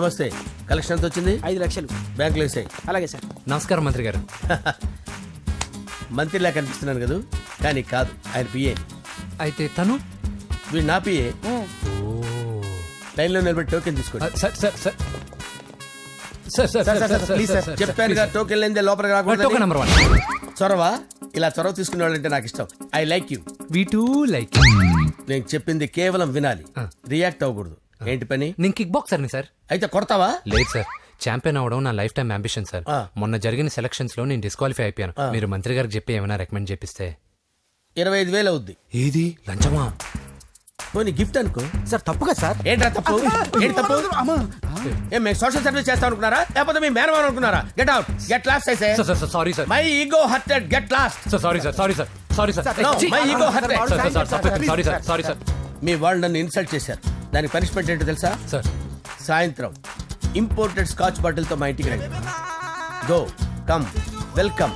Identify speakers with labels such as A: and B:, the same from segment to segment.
A: నమస్తే. కలెక్షన్ ఎంత వచ్చింది?
B: 5 లక్షలు.
A: బ్యాంకులో వేసాయి.
B: అలాగే సార్.
C: నమస్కారం మంత్రి గారు.
A: మంత్రిలా కనిపిస్తున్నాను కదా, కానీ కాదు, ఆయన పిఏ.
C: అయితే తను
A: వీడు నా పిఏ. లైన్లో నిలబడి టోకెన్ తీసుకోండి. చెప్పానుగా, టోకెన్ లేదే లోపలికి రాకూడదు.
C: Token number 1.
A: చొరవ. ఇలా చొరవ తీసుకునే వాళ్ళంటే నాకు ఇష్టం. I like you.
C: We two like.
A: నేను చెప్పింది కేవలం వినాలి, రియాక్ట్ అవ్వకూడదు. ఏంటి పని?
C: నేను కిక్ బాక్సర్ని సార్.
A: అయితే కొడతావా?
C: లేదు సార్, ఛాంపియన్ అవడం నా లైఫ్ టైం అంబిషన్ సార్. మొన్న జరిగిన సెలక్షన్స్ లో నేను డిస్క్వాలిఫై అయిపోయాను. మీరు మంత్రి గారికి చెప్పి ఏమైనా రికమెండ్ చేపిస్తే.
A: 25,000 అవుద్ది.
C: ఏది లంచమా?
A: పోనీ గిఫ్ట్ అనుకో.
B: సార్ తప్పుగా సార్.
A: ఏంట్రా తప్పు? ఏంటి తప్పు? ఏం మేము సోషల్ సర్వీస్ చేస్తాం అనుకున్నారా, లేకపోతే మీ మేనమాన్ అనుకున్నారా? Get out, get lost. అయితే
C: sorry sir,
A: my ego hurted, get lost.
C: Sorry sir, sorry sir, sorry sir,
A: my ego hurted.
C: Sorry sir, sorry sir.
A: మీ వాళ్ళు నన్ను ఇన్సల్ట్ చేశారు. దానికి పనిష్మెంట్ ఏంటో తెలుసా?
C: సార్,
A: సాయంత్రం ఇంపోర్టెడ్ స్కాచ్ బాటిల్ తో మా ఇంటికి రండి. Go come welcome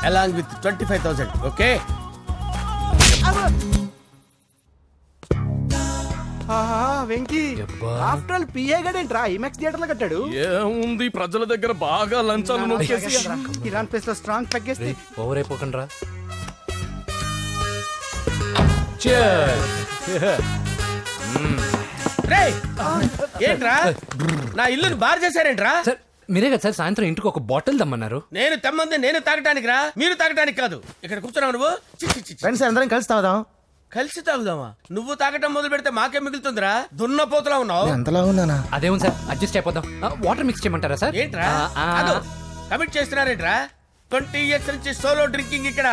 A: along with 25,000. Okay?
B: Venky after all పిఏ గడేంట్రా ఇమెక్స్ థియేటర్ లో కట్టాడు.
D: ఏముంది, ప్రజల దగ్గర బాగా లంచాలు నొక్కేసి
B: ఇరాన్ ప్లేస్ లో స్ట్రాంగ్ తగ్గేస్తే
C: ఓవర్ అయిపోకండి రా.
A: ఏంట్రా నా ఇల్లుని బార్ చేశారేంట్రా?
C: సార్ మీరే కదా సార్ సాయంత్రం ఇంటికి ఒక బాటిల్ దమ్మన్నారు.
A: నేను తెమ్మంది నేను తాగటానికి రా, మీరు తాగటానికి కాదు. ఇక్కడ కూర్చున్నావు నువ్వు.
B: ఫ్రెండ్స్ అందరం కలిసి తాగుదాం.
A: కలిసి తాగుదామా? నువ్వు తాగటం మొదలు పెడితే మాకే మిగులుతుందిరా. దున్నపోతులా ఉన్నావు.
B: ఎంతలా ఉన్నానా?
C: అదేమో సార్, అడ్జస్ట్ అయిపోదాం. వాటర్ మిక్స్ చేయమంటారా సార్?
A: ఏంట్రా కమిట్ చేస్తున్నారేంట్రా? 20 years నుంచి సోలో డ్రింకింగ్ ఇక్కడ.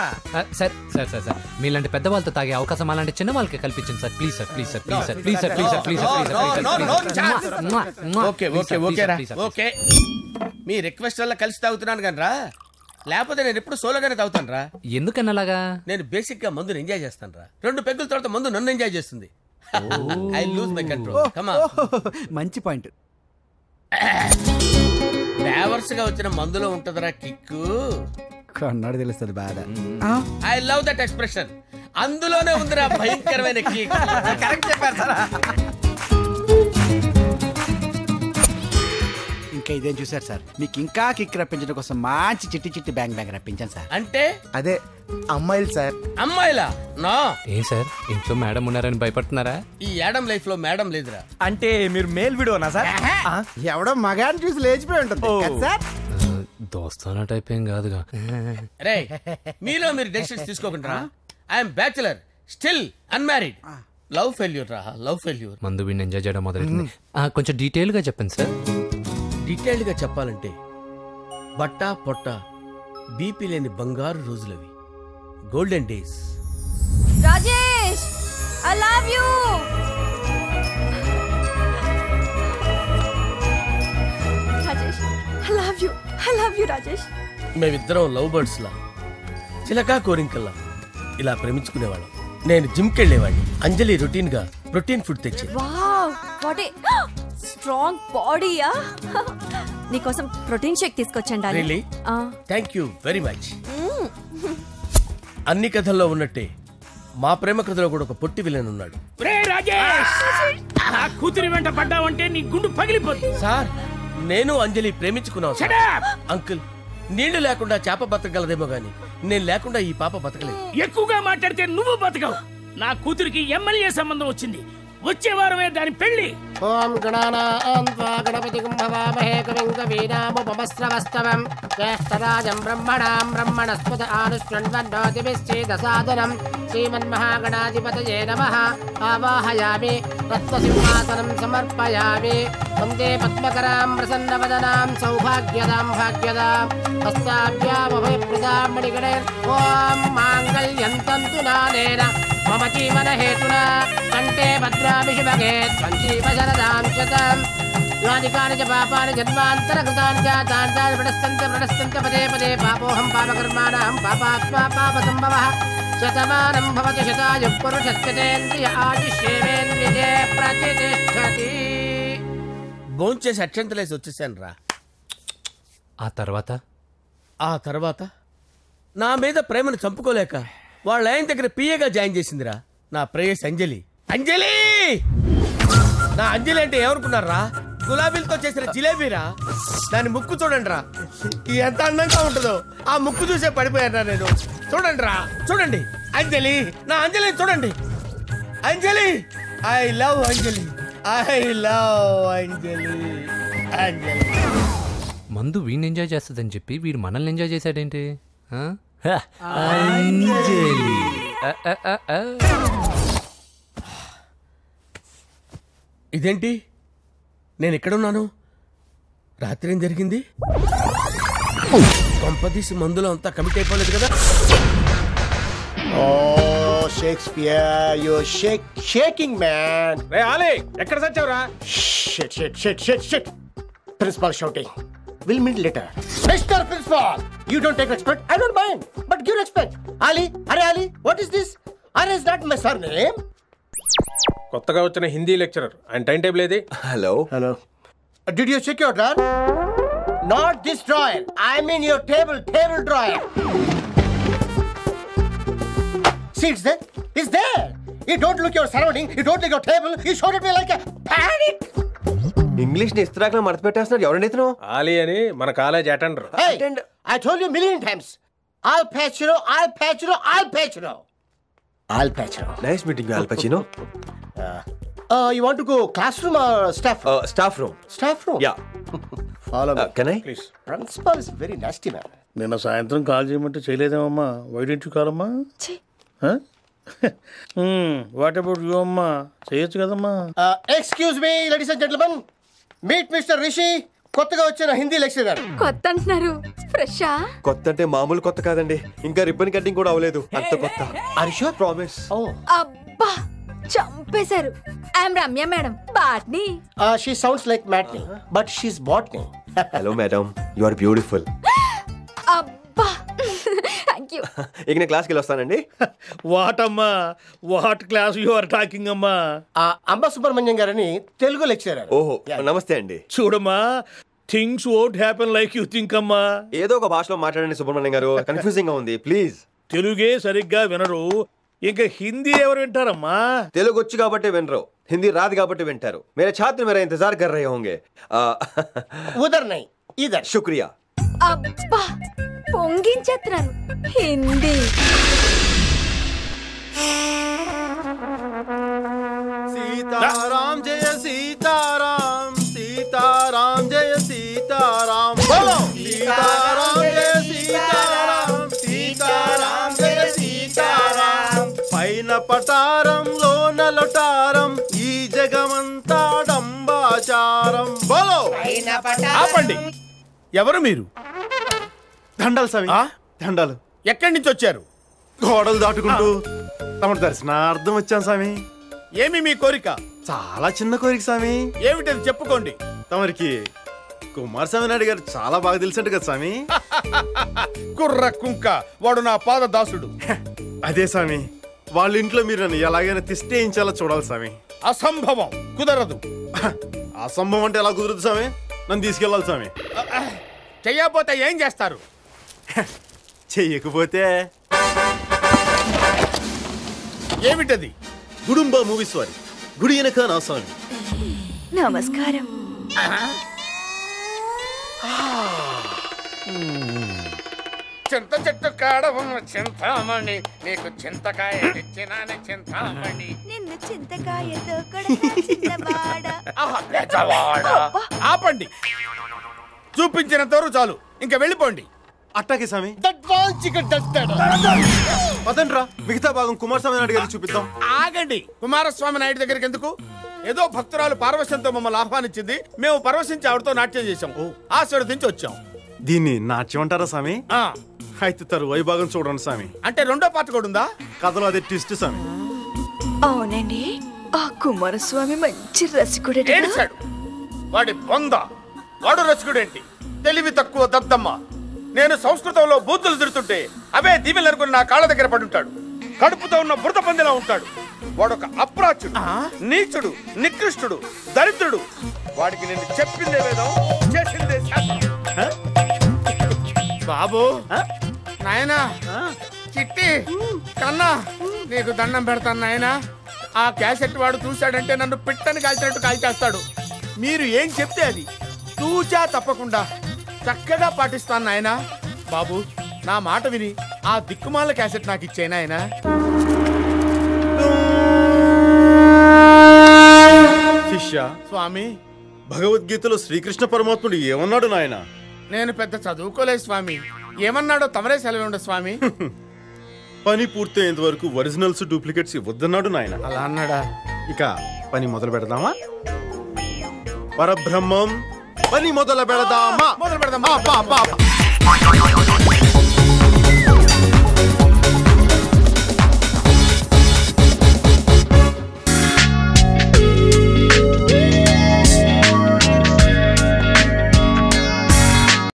C: సార్ సార్ సార్ సార్ మీలాంటి పెద్ద వాళ్ళతో తాగే అవకాశం అలాంటి చిన్న వాళ్ళకి కల్పించండి sir. Please sir, please sir, please sir, please sir, please sir, please sir.
A: Okay okay okay రా, ఓకే. మీ రిక్వెస్ట్ వల్ల కలిసి తాగుతున్నాను కానీ రా, లేకపోతే నేను ఎప్పుడు సోలోగానే తాగుతాను రా.
C: ఎందుకన్నా అలాగా?
A: నేను బేసిక్ గా మందుని ఎంజాయ్ చేస్తాను రా. 2 పెగ్గుల తర్వాత మందు నన్ను ఎంజాయ్ చేస్తుంది. I lose my control. Come on.
B: మంచి పాయింట్.
A: ఫ్లేవర్స్ గా వచ్చిన మందులో ఉంటదరా కిక్కు.
B: కన్నాడు తెలుస్తుంది బాధ.
A: I love that expression. అందులోనే ఉందిరా భయంకరమైన కిక్. కరెక్ట్ చెప్పారు సార్.
B: ఇంకా ఇదేం చూసారు సార్, మీకు ఇంకా కిక్ రప్పించడం కోసం మంచి చిట్టి చిట్టి బ్యాంగ్ బ్యాంగ్ రప్పించాను సార్.
A: అంటే
B: అదే అమ్మాయిలు సార్.
A: అమ్మాయిలా? నా
C: ఏం సార్ ఇంట్లో మేడం ఉన్నారని భయపడుతున్నారా?
A: ఈ యాడమ్ లైఫ్ లో మేడం లేదురా.
D: అంటే మీరు మేల్ వీడియోనా సార్?
B: ఎవడో మగాన్ని చూసి లేచిపోయి ఉంటుంది కదా సార్.
C: దోస్తానా టైప్ ఏం కాదుగా.
A: రే మీలో మీరు డెసిషన్స్ తీసుకోకుండా. I'm bachelor, still unmarried. Love failure రా, లవ్ ఫెయిల్యూర్.
C: మందు వీడిని ఎంజాయ్ చేయడం మొదలైంది. కొంచెం డీటెయిల్ గా చెప్పండి సార్.
A: డీటెయిల్డ్ గా చెప్పాలంటే బట్టా పొట్ట బీపీ లేని బంగారు రోజులవి, golden days.
E: Rajesh, I love you. Rajesh, I love you, I love you Rajesh.
A: మేమిద్దరం లవ్ బర్డ్స్ లా, చిలకా కోరింకల్లా ఇలా ప్రేమించుకునేవాళ్ళం. నేను జిమ్కి వెళ్ళేవాడిని. అంజలి రొటీన్ గా ప్రోటీన్ ఫుడ్ తెచ్చి.
E: వావ్, వాట్ ఏ స్ట్రాంగ్ బాడీయా. నీకోసం ప్రోటీన్ షేక్ తీసుకొచ్చండి.
A: Really? Thank you very much. అన్ని కథల్లో ఉన్నట్టే మా ప్రేమ కథలో కూడా ఒక పొట్టి విలన్ ఉన్నాడు.
D: కూతురి వెంట పడ్డావంటే నీ గుండు పగిలిపోతుంది.
A: సార్ నేను అంజలి ప్రేమించుకున్నాను. అంకుల్, నీళ్లు లేకుండా చేప బతకగలదేమో గాని నేను లేకుండా ఈ పాప బతకలేదు.
D: ఎక్కువగా మాట్లాడితే నువ్వు బతకవు. నా కూతురికి ఎమ్మెల్యే సంబంధం వచ్చింది. వచ్చే వారమే దాని పెళ్లి.
F: ఓం గణపతి కుంభవామహే కవిం కవీనాముపమస్రవస్తవం జ్యేష్ఠరాజం బ్రహ్మణాం బ్రహ్మణస్పత ఆనుష్ణ్వన్నోతిభిశ్చేదసాదనం శ్రీమన్మహాగణాధిపతయే నమః. ఆవాహయామి రత్నసింహాసనం సమర్పయామి. వందే పద్మకరాం ప్రసన్నవదనాం సౌభాగ్యదాం భాగ్యదాం హస్తాభ్యామభయప్రదాం మణిగణే. ఓం మాంగళ్యం తంతు నానేన మమ జీవన హేతునా కంటే భద్రామి శుభగే త్వం జీవ శరదాం శతం. యానికాని చ పాపాని జన్మాంతరకృతాని చ తాని ప్రణశ్యంత పదే పదే పాపోహం పాపకర్మాణం పాపాత్మా పాపసంభవః. శతమానం భవతి శతాయుః పురుషస్యేంద్రియ ఆయుష్యేంద్రియే ప్రతిష్టతి.
A: భోంచేసి అక్షంతలేసి వచ్చేసాను రా.
C: ఆ తర్వాత
A: నా మీద ప్రేమను చంపుకోలేక వాళ్ళ ఆయన దగ్గర పిఏగా జాయిన్ చేసిందిరా నా ప్రేయస్ అంజలి. అంజలి! నా అంజలి అంటే ఏమనుకున్నారా? గులాబీలతో చేసిన జిలేబీరా. దాని ముక్కు చూడండి రా, ఎంత అందంగా ఉంటుందో. ఆ ముక్కు చూసే పడిపోయారా నేను. చూడండి రా, చూడండి. అంజలి, నా అంజలి చూడండి. Anjali, I love Anjali, I love Anjali. Anjali
C: మందు వీడిని ఎంజాయ్ చేస్తుందని చెప్పి వీడు మనల్ని ఎంజాయ్ చేశాడేంటి?
A: ఇదేంటి, నేను ఎక్కడున్నాను? రాత్రి ఏం జరిగింది? కొంపదీసి మందులో అంతా కమిట్ అయిపోలేదు కదా?
G: Oh, Shakespeare, you're shaking, man.
H: రే ఆలీ, ఎక్కడ సచ్చావురా?
G: Shit. Principal shouting. We'll meet later. Mr. Principal, you don't take respect. I don't mind, but give respect. Ali, Ali, what is this? Ali, is that my surname?
H: కొత్తగా వచ్చిన Hindi lecturer, ఆయన time table ఏది?
G: Hello. Did you check your drawer? Not this drawer. I mean your table drawer. See, it's there. It's there. You don't look your surrounding. You don't look your table. You showed at me like a panic.
I: English ని ఇస్త్రాక్ మడత పెట్టేస్తున్నాడు. ఎవరండి ఇతను?
H: ఆలీ అని మన college attender.
G: Hey, I told you a million times. Al Pacino.
I: Nice meeting you, all పచినో.
G: You want to go classroom or staff room?
I: Staff room.
G: Staff room?
I: Yeah.
G: Follow me.
I: Can I?
H: Please.
G: Principal is very nasty man.
J: నిన్న సాయంత్రం call చేయమంటే చేయలేదేమమ్మా? Why don't you call అమ్మా? What about you అమ్మా? చేయొచ్చు కదమ్మా.
G: Excuse me, ladies and gentlemen. Meet Mr. Rishi. కొత్తగా వచ్చిన Hindi lecturer.
E: కొత్త అంటున్నారు, ఫ్రెషా?
I: కొత్త అంటే మామూలు కొత్త కాదండి, ఇంకా రిబ్బన్ కటింగ్ కూడా అవ్వలేదు, అంత కొత్త.
G: Are you sure?
I: ప్రామిస్.
E: అబ్బా చంపేశారు. I'm Ramya madam, botany.
G: She sounds like Matney, but she's botany.
I: Hello madam, you are beautiful.
E: అబ్బా థ్యాంక్ యూ.
I: ఇక నేను క్లాస్కి వెళ్ళి వస్తానండి.
J: వాట్ అమ్మా, what class you are talking అమ్మా?
G: అంబ సుబ్రహ్మణ్యం గారని తెలుగు లెక్చరర్.
I: ఓహో, నమస్తే అండి.
J: చూడమ్మా, things won't happen like you think అమ్మా.
I: ఏదో ఒక భాషలో మాట్లాడండి సుబ్రహ్మణ్యం గారు, కన్ఫ్యూజింగ్ గా ఉంది, ప్లీజ్.
J: తెలుగే సరిగ్గా వినరు, ఇంకా హిందీ ఎవరు వింటారమ్మా?
I: తెలుగు వచ్చు కాబట్టి వినరు, హిందీ రాదు కాబట్టి వింటారు. मेरे छात्र मेरा इंतजार कर रहे होंगे.
G: ఉదర్ నై ఇదర్.
I: शुक्रिया.
E: అబ్బా పొంగించేత్రాను హిందీ.
J: సీతారాం జయ సీతారాం, సీతారాం జయ సీతారాం, సీతారాం జయ సీతారాం, సీతారాం జయ సీతారాం. పైన పటారంలో నలటారం, ఈ జగమంతా డంబాచారం. బోలో. ఆపండి, ఎవరు మీరు?
K: దండాలు స్వామి, దండాలు.
A: ఎక్కడి నుంచి వచ్చారు?
K: గోడలు దాటుకుంటూ తమ దర్శనార్థం వచ్చాను స్వామి.
A: ఏమి మీ కోరిక?
K: చాలా చిన్న కోరిక స్వామి.
A: ఏమిటది చెప్పుకోండి.
K: తమరికి కుమారస్వామి నాయుడు గారు చాలా బాగా తెలిసినట్టు కదా స్వామి.
A: కుర్ర కుంక, వాడు నా పాద దాసుడు.
K: అదే స్వామి, వాళ్ళ ఇంట్లో మీరు నన్ను ఎలాగైనా తిష్టేయించాలో చూడాలి స్వామి.
A: అసంభవం, కుదరదు.
K: అసంభవం అంటే ఎలా కుదురుతుంది స్వామి? నన్ను తీసుకెళ్ళాలి స్వామి.
A: చెయ్యకపోతే ఏం చేస్తారు?
K: చెయ్యకపోతే
A: ఏమిటది?
K: గుడుంబ మూవీస్ వారి గుడి వెనక నా స్వామి.
E: నమస్కారం.
A: చింత చెట్టు కాడ ఉన్న చింతామణి, నీకు చింతకాయ తెచ్చినాని చింతామణి.
E: నిన్ను చింతకాయతో చిన్నవాడ.
A: ఆపండి, చూపించినంతవరకు చాలు, ఇంకా వెళ్ళిపోండి.
K: అట్టాకే స్వామి. పదండ్రా, మిగతా భాగం కుమారస్వామి నాయుడు గారికి చూపిద్దాం.
A: ఆగండి, కుమారస్వామి నాయుడు దగ్గరికి ఎందుకు? ఏదో భక్తురాలు పార్వశంతో మమ్మల్ని ఆహ్వానించింది, మేము పరవశించి ఆవిడతో నాట్యం చేశాం, ఆశీర్వదించి వచ్చాం.
K: దీన్ని నాట్యం అంటారా స్వామి? అయితే తరువాయి భాగం చూడండి స్వామి.
A: అంటే రెండో పాట కూడా ఉందా?
K: కథలో అదే ట్విస్ట్ స్వామి.
E: అవునండి, ఆ కుమారస్వామి మంచి రసికుడే.
A: ఏడిచాడు వాడి బొంద. వాడు రసికుడేంటి? తెలివి తక్కువ దద్దమ్మ. నేను సంస్కృతంలో బూతులు తిడుతుంటే అవే దీవెలు అనుకుని నా కాళ్ళ దగ్గర పడుంటాడు. కడుపుతో ఉన్న బురద పందిలా ఉంటాడు. వాడొక అప్రాచుడు, నీచుడు, నికృష్టుడు, దరిద్రుడు. వాడికి నేను చెప్పిందే వేదం, చేసిందే శాస్త్రం. బాబు, నాయనా, చిట్టి, కన్నా, నీకు దండం పెడతాను నాయనా. ఆ క్యాసెట్ వాడు చూశాడంటే నన్ను పిట్టని కాల్చినట్టు కాల్చేస్తాడు. మీరు ఏం చెప్తే అది తూచా తప్పకుండా చక్కగా పాటిస్తాను నాయనా. బాబు నా మాట విని ఆ దిక్కుమాల క్యాసెట్ నాకు ఇచ్చే నాయనా.
K: శిష్య,
A: స్వామి,
K: భగవద్గీతలో శ్రీకృష్ణ పరమాత్ముడు ఏమన్నాడు నాయన?
A: నేను పెద్ద చదువుకోలేదు స్వామి. ఏమన్నాడో తమరే సెలవుండ స్వామి.
K: పని పూర్తయ్యేంత వరకు ఒరిజినల్స్ డూప్లికేట్స్ ఇవ్వద్దన్నాడు నాయన.
A: అలా అన్నాడా?
K: ఇక పని మొదలు పెడదామా? పరబ్రహ్మం, పని మొదలు పెడదామా?
A: మొదలు పెడదామా?